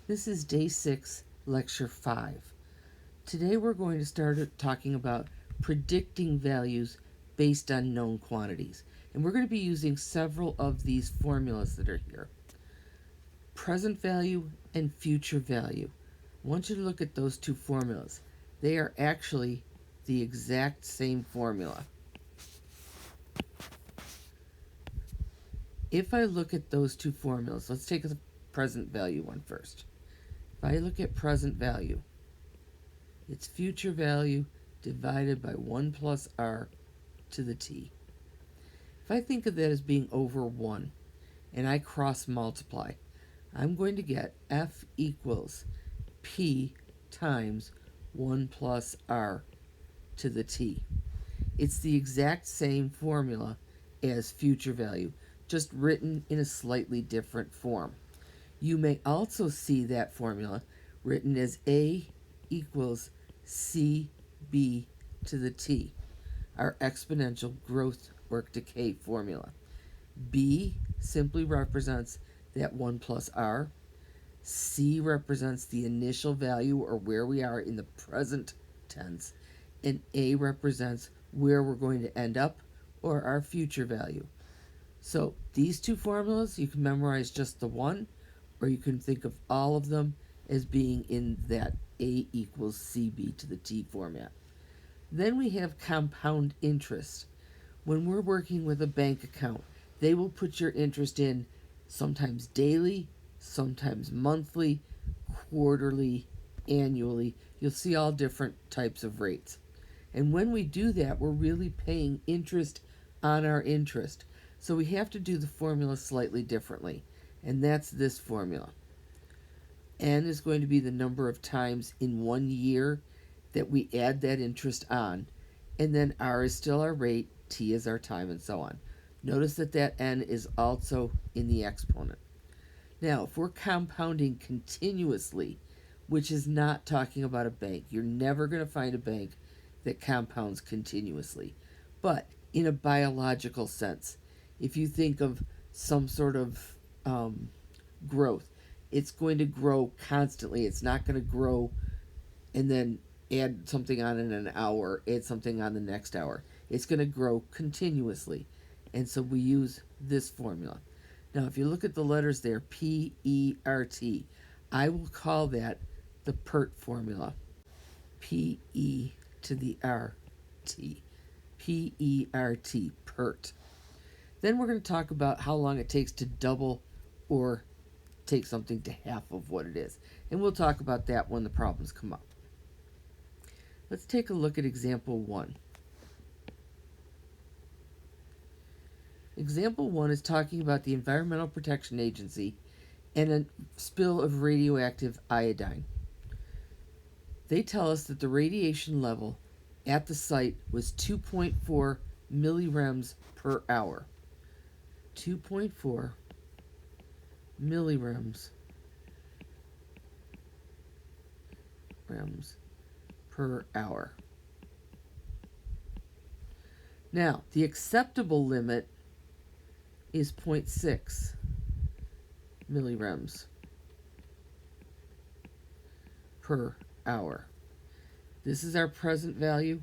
This is Day 6, Lecture 5. Today we're going to start talking about predicting values based on known quantities. And we're going to be using several of these formulas that are here. Present value and future value. I want you to look at those two formulas. They are actually the exact same formula. If I look at those two formulas, let's take the present value one first. If I look at present value, it's future value divided by 1 plus r to the t. If I think of that as being over 1, and I cross multiply, I'm going to get f equals p times 1 plus r to the t. It's the exact same formula as future value, just written in a slightly different form. You may also see that formula written as A equals CB to the T, our exponential growth or decay formula. B simply represents that 1 plus R. C represents the initial value or where we are in the present tense. And A represents where we're going to end up or our future value. So these two formulas, you can memorize just the one, or you can think of all of them as being in that A equals CB to the T format. Then we have compound interest. When we're working with a bank account, they will put your interest in sometimes daily, sometimes monthly, quarterly, annually. You'll see all different types of rates. And when we do that, we're really paying interest on our interest. So we have to do the formula slightly differently. And that's this formula. N is going to be the number of times in 1 year that we add that interest on. And then R is still our rate, T is our time, and so on. Notice that that N is also in the exponent. Now, if we're compounding continuously, which is not talking about a bank, you're never going to find a bank that compounds continuously. But in a biological sense, if you think of some sort of growth, it's going to grow constantly. It's not going to grow and then add something on in an hour, add something on the next hour. It's going to grow continuously. And so we use this formula. Now, if you look at the letters there, P-E-R-T, I will call that the PERT formula. P-E to the R-T. P-E-R-T, PERT. Then we're going to talk about how long it takes to double or take something to half of what it is. And we'll talk about that when the problems come up. Let's take a look at example 1. Example 1 is talking about the Environmental Protection Agency and a spill of radioactive iodine. They tell us that the radiation level at the site was 2.4 millirems per hour. 2.4 millirems per hour. Now, the acceptable limit is 0.6 millirems per hour. This is our present value.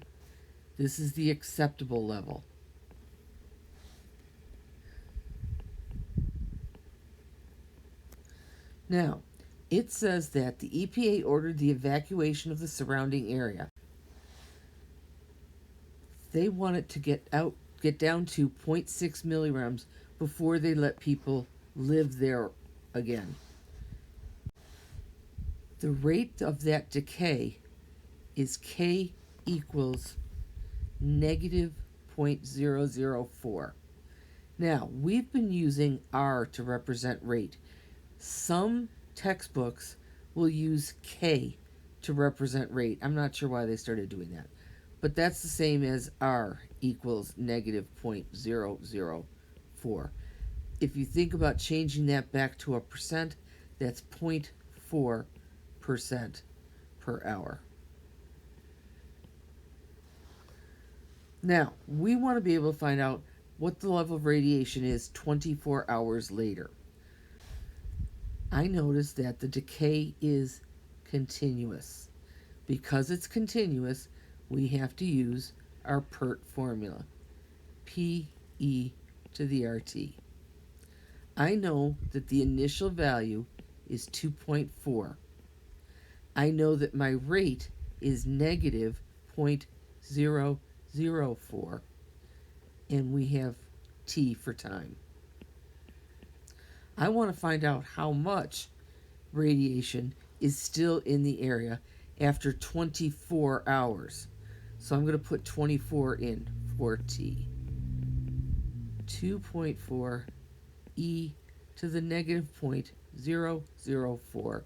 This is the acceptable level. Now, it says that the EPA ordered the evacuation of the surrounding area. They want it to get down to 0.6 millirems before they let people live there again. The rate of that decay is K equals negative 0.004. Now, we've been using R to represent rate. Some textbooks will use K to represent rate. I'm not sure why they started doing that. But that's the same as R equals negative 0.004. If you think about changing that back to a percent, that's 0.4% per hour. Now, we want to be able to find out what the level of radiation is 24 hours later. I notice that the decay is continuous. Because it's continuous, we have to use our PERT formula, P-E to the RT. I know that the initial value is 2.4. I know that my rate is negative 0.004, and we have T for time. I want to find out how much radiation is still in the area after 24 hours. So I'm going to put 24 in for T. 2.4 e to the negative 0.004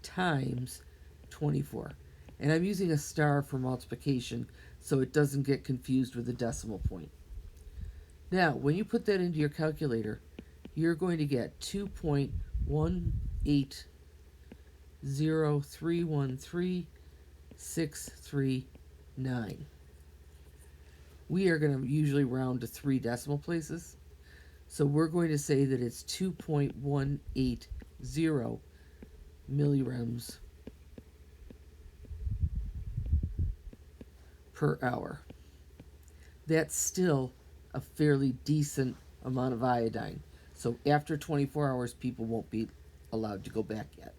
times 24. And I'm using a star for multiplication so it doesn't get confused with the decimal point. Now, when you put that into your calculator, you're going to get 2.180313639. We are going to usually round to 3 decimal places. So we're going to say that it's 2.180 millirems per hour. That's still a fairly decent amount of iodine. So after 24 hours, people won't be allowed to go back yet.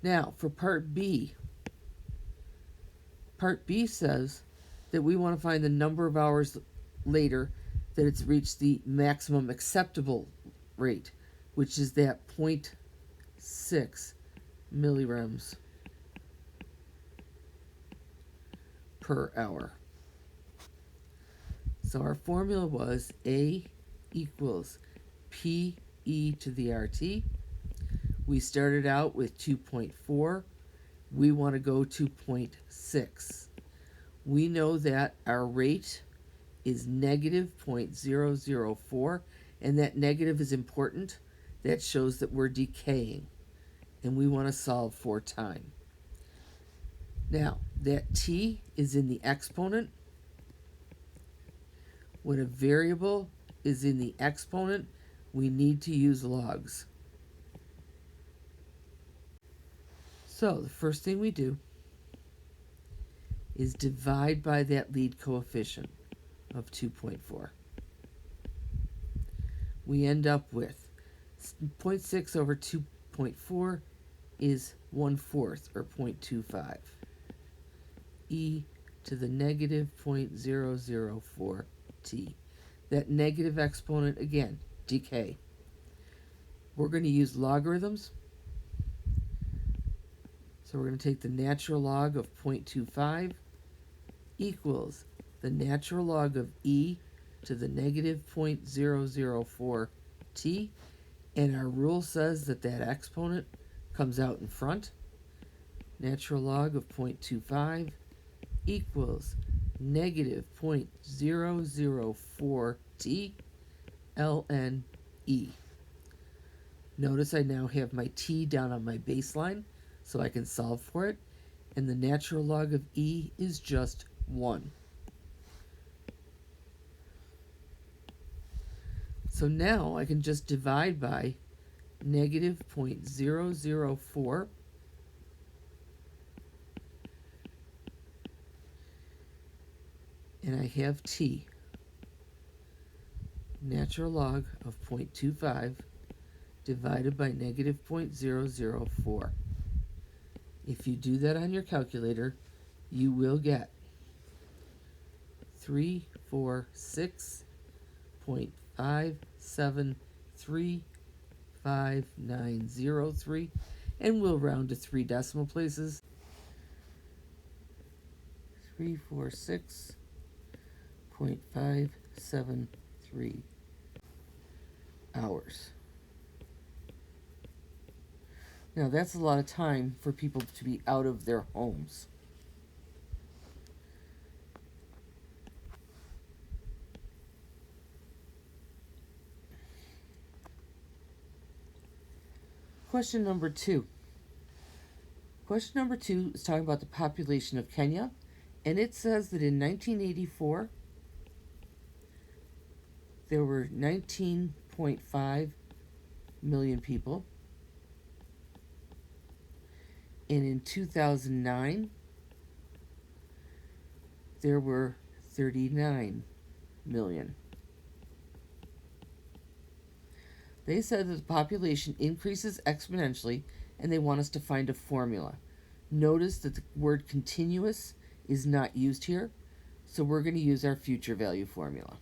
Now, for Part B says that we want to find the number of hours later that it's reached the maximum acceptable rate, which is that 0.6 millirems per hour. So our formula was A equals P-E to the RT. We started out with 2.4. We want to go to 0.6. We know that our rate is negative 0.004, and that negative is important. That shows that we're decaying, and we want to solve for time. Now, that T is in the exponent. When a variable is in the exponent, we need to use logs. So the first thing we do is divide by that lead coefficient of 2.4. We end up with 0.6 over 2.4 is 1/4, or 0.25. E to the negative 0.004 t. That negative exponent, again, decay. We're going to use logarithms. So we're going to take the natural log of 0.25 equals the natural log of e to the negative 0.004 t, and our rule says that that exponent comes out in front. Natural log of 0.25 equals negative 0.004 t ln e. Notice I now have my t down on my baseline, so I can solve for it, and the natural log of e is just 1. So now I can just divide by negative 0.004 and I have t, natural log of 0.25 divided by negative 0.004. If you do that on your calculator, you will get 346.5735903, and we'll round to 3 decimal places. 346.573 hours. Now that's a lot of time for people to be out of their homes. Question number 2. Question number 2 is talking about the population of Kenya, and it says that in 1984 there were 19.5 million people. And in 2009, there were 39 million. They said that the population increases exponentially and they want us to find a formula. Notice that the word continuous is not used here, so we're going to use our future value formula.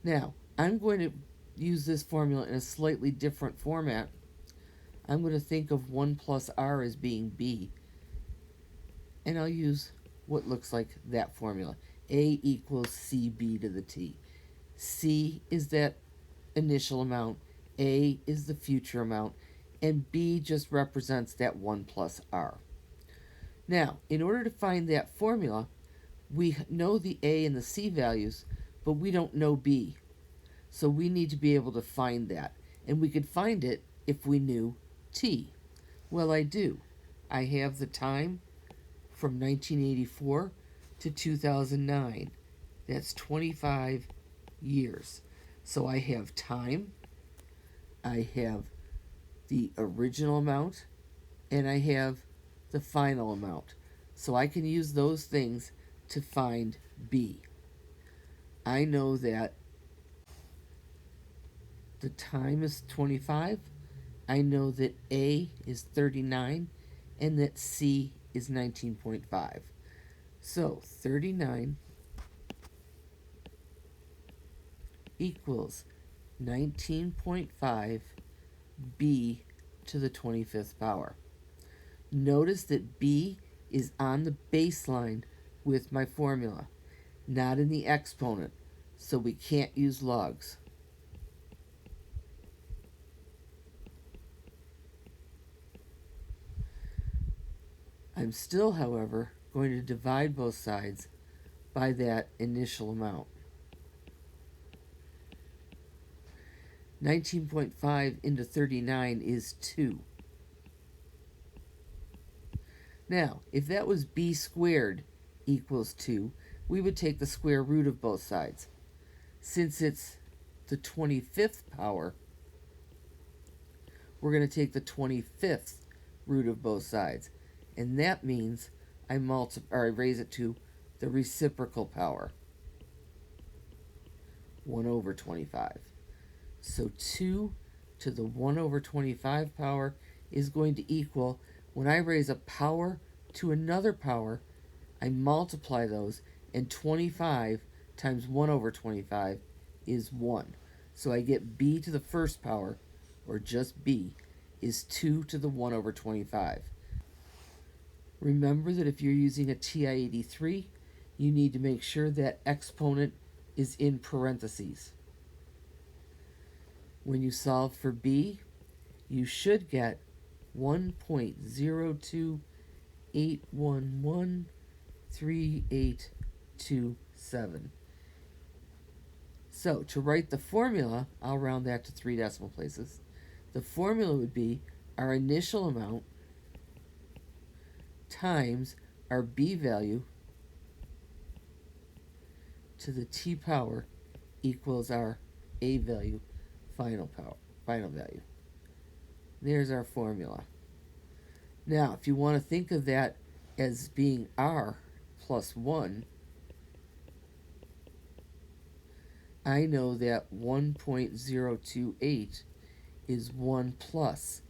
Now, I'm going to use this formula in a slightly different format. I'm going to think of 1 plus r as being b, and I'll use what looks like that formula. A equals cb to the t. C is that initial amount, A is the future amount, and B just represents that 1 plus r. Now, in order to find that formula, we know the A and the C values, but we don't know B. So we need to be able to find that. And we could find it if we knew T. Well, I do. I have the time from 1984 to 2009. That's 25 years. So I have time, I have the original amount, and I have the final amount. So I can use those things to find B. I know that the time is 25. I know that A is 39 and that C is 19.5. So 39 equals 19.5 B to the 25th power. Notice that B is on the baseline with my formula, not in the exponent, so we can't use logs. I'm still, however, going to divide both sides by that initial amount. 19.5 into 39 is 2. Now, if that was b squared equals 2, we would take the square root of both sides. Since it's the 25th power, we're going to take the 25th root of both sides. And that means I raise it to the reciprocal power, 1 over 25. So 2 to the 1 over 25 power is going to equal, when I raise a power to another power, I multiply those, and 25 times 1 over 25 is 1. So I get b to the first power, or just b, is 2 to the 1 over 25. Remember that if you're using a TI-83, you need to make sure that exponent is in parentheses. When you solve for b, you should get 1.028113827. So to write the formula, I'll round that to 3 decimal places. The formula would be our initial amount times our b value to the t power equals our a value, final value. There's our formula. Now, if you want to think of that as being r plus 1, I know that 1.028 is 1 plus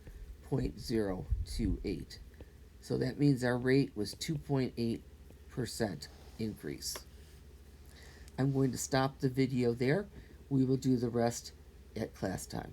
0.028. So that means our rate was 2.8% increase. I'm going to stop the video there. We will do the rest at class time.